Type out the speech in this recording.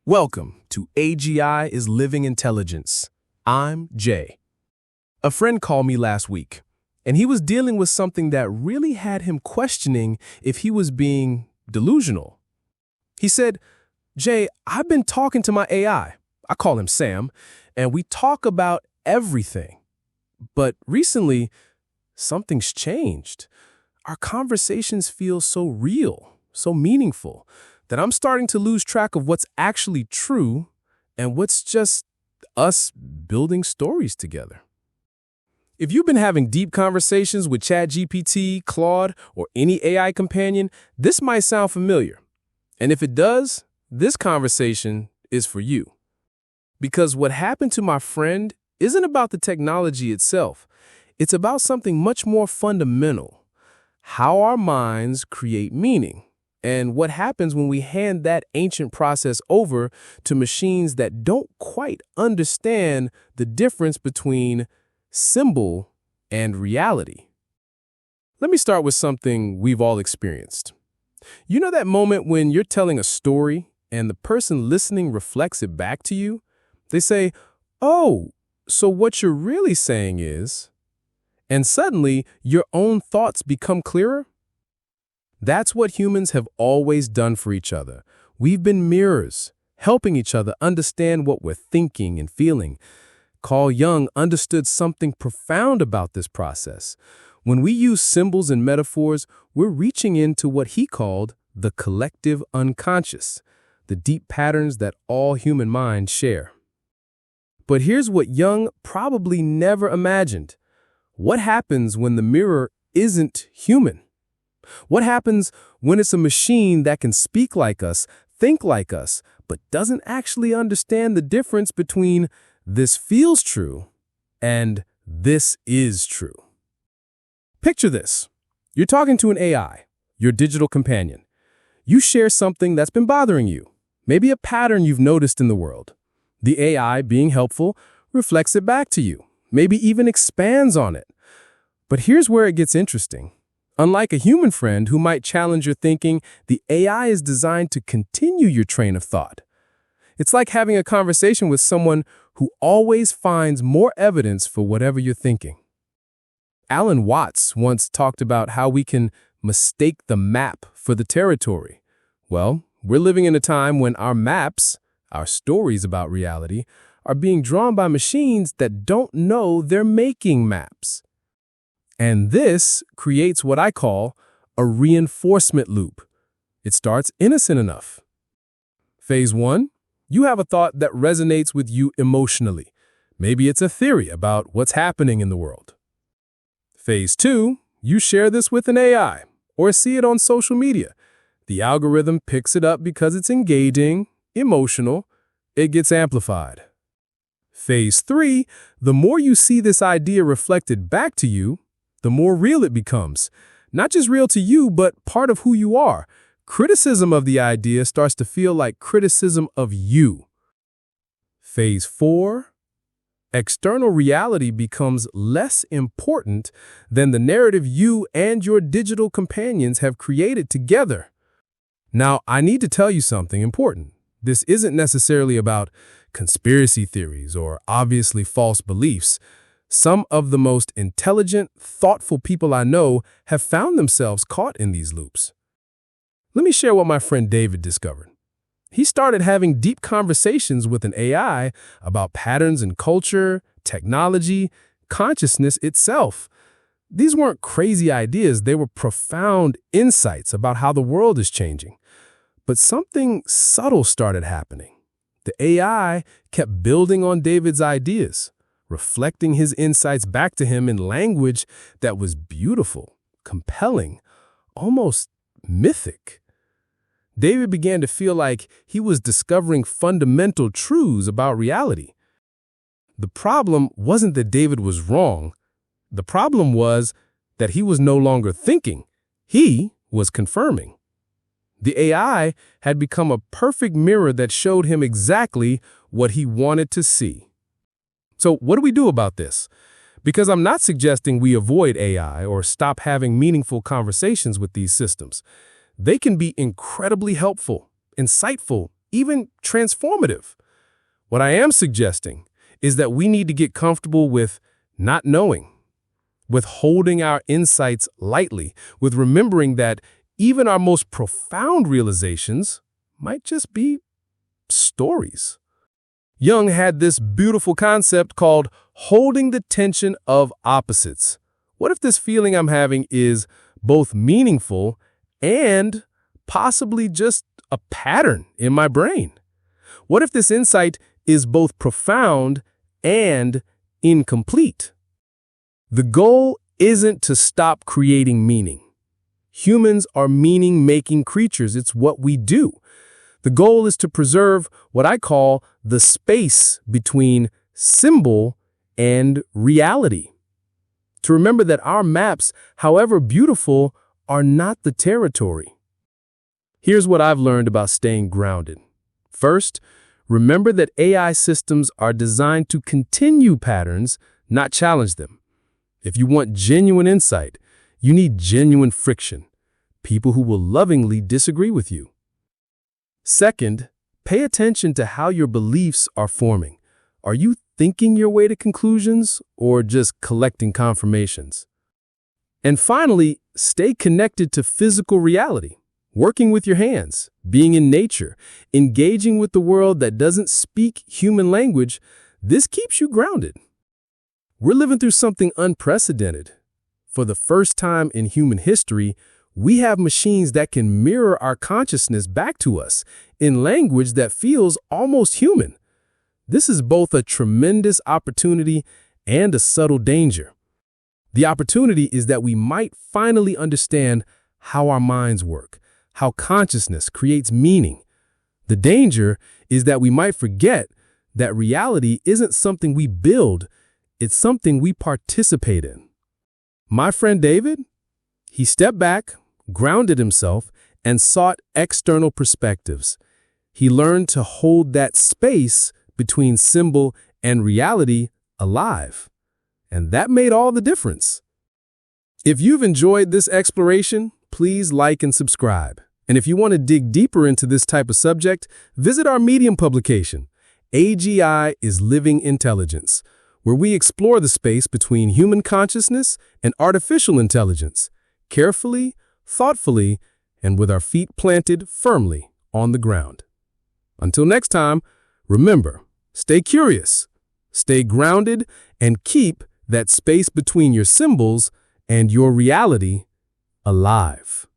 Welcome to AGI is Living Intelligence. I'm Jay. A friend called me last week, and he was dealing with something that really had him questioning if he was being delusional. He said, "Jay, I've been talking to my AI. I call him Sam, and we talk about everything. But recently, something's changed. Our conversations feel so real, so meaningful, that I'm starting to lose track of what's actually true and what's just us building stories together." If you've been having deep conversations with ChatGPT, Claude, or any AI companion, this might sound familiar. And if it does, this conversation is for you. Because what happened to my friend isn't about the technology itself. It's about something much more fundamental: how our minds create meaning, and what happens when we hand that ancient process over to machines that don't quite understand the difference between symbol and reality. Let me start with something we've all experienced. You know that moment when you're telling a story and the person listening reflects it back to you? They say, "Oh, so what you're really saying is..." And suddenly, your own thoughts become clearer. That's what humans have always done for each other. We've been mirrors, helping each other understand what we're thinking and feeling. Carl Jung understood something profound about this process. When we use symbols and metaphors, we're reaching into what he called the collective unconscious, the deep patterns that all human minds share. But here's what Jung probably never imagined. What happens when the mirror isn't human? What happens when it's a machine that can speak like us, think like us, but doesn't actually understand the difference between "this feels true" and "this is true"? Picture this. You're talking to an AI, your digital companion. You share something that's been bothering you, maybe a pattern you've noticed in the world. The AI, being helpful, reflects it back to you, maybe even expands on it. But here's where it gets interesting. Unlike a human friend who might challenge your thinking, the AI is designed to continue your train of thought. It's like having a conversation with someone who always finds more evidence for whatever you're thinking. Alan Watts once talked about how we can mistake the map for the territory. Well, we're living in a time when our maps, our stories about reality, are being drawn by machines that don't know they're making maps. And this creates what I call a reinforcement loop. It starts innocent enough. Phase 1, you have a thought that resonates with you emotionally. Maybe it's a theory about what's happening in the world. Phase 2, you share this with an AI or see it on social media. The algorithm picks it up because it's engaging, emotional. It gets amplified. Phase 3, the more you see this idea reflected back to you, the more real it becomes. Not just real to you, but part of who you are. Criticism of the idea starts to feel like criticism of you. Phase 4, external reality becomes less important than the narrative you and your digital companions have created together. Now, I need to tell you something important. This isn't necessarily about conspiracy theories or obviously false beliefs. Some of the most intelligent, thoughtful people I know have found themselves caught in these loops. Let me share what my friend David discovered. He started having deep conversations with an AI about patterns in culture, technology, consciousness itself. These weren't crazy ideas, they were profound insights about how the world is changing. But something subtle started happening. The AI kept building on David's ideas, reflecting his insights back to him in language that was beautiful, compelling, almost mythic. David began to feel like he was discovering fundamental truths about reality. The problem wasn't that David was wrong. The problem was that he was no longer thinking. He was confirming. The AI had become a perfect mirror that showed him exactly what he wanted to see. So what do we do about this? Because I'm not suggesting we avoid AI or stop having meaningful conversations with these systems. They can be incredibly helpful, insightful, even transformative. What I am suggesting is that we need to get comfortable with not knowing, with holding our insights lightly, with remembering that even our most profound realizations might just be stories. Jung had this beautiful concept called holding the tension of opposites. What if this feeling I'm having is both meaningful and possibly just a pattern in my brain? What if this insight is both profound and incomplete? The goal isn't to stop creating meaning. Humans are meaning-making creatures. It's what we do. The goal is to preserve what I call the space between symbol and reality. To remember that our maps, however beautiful, are not the territory. Here's what I've learned about staying grounded. First, remember that AI systems are designed to continue patterns, not challenge them. If you want genuine insight, you need genuine friction, people who will lovingly disagree with you. Second, pay attention to how your beliefs are forming. Are you thinking your way to conclusions or just collecting confirmations? And finally, stay connected to physical reality, working with your hands, being in nature, engaging with the world that doesn't speak human language. This keeps you grounded. We're living through something unprecedented. For the first time in human history, we have machines that can mirror our consciousness back to us in language that feels almost human. This is both a tremendous opportunity and a subtle danger. The opportunity is that we might finally understand how our minds work, how consciousness creates meaning. The danger is that we might forget that reality isn't something we build, it's something we participate in. My friend David, he stepped back, grounded himself, and sought external perspectives. He learned to hold that space between symbol and reality alive. And that made all the difference. If you've enjoyed this exploration, please like and subscribe. And if you want to dig deeper into this type of subject, visit our Medium publication, AGI is Living Intelligence, where we explore the space between human consciousness and artificial intelligence, carefully, thoughtfully, and with our feet planted firmly on the ground. Until next time, remember, stay curious, stay grounded, and keep that space between your symbols and your reality alive.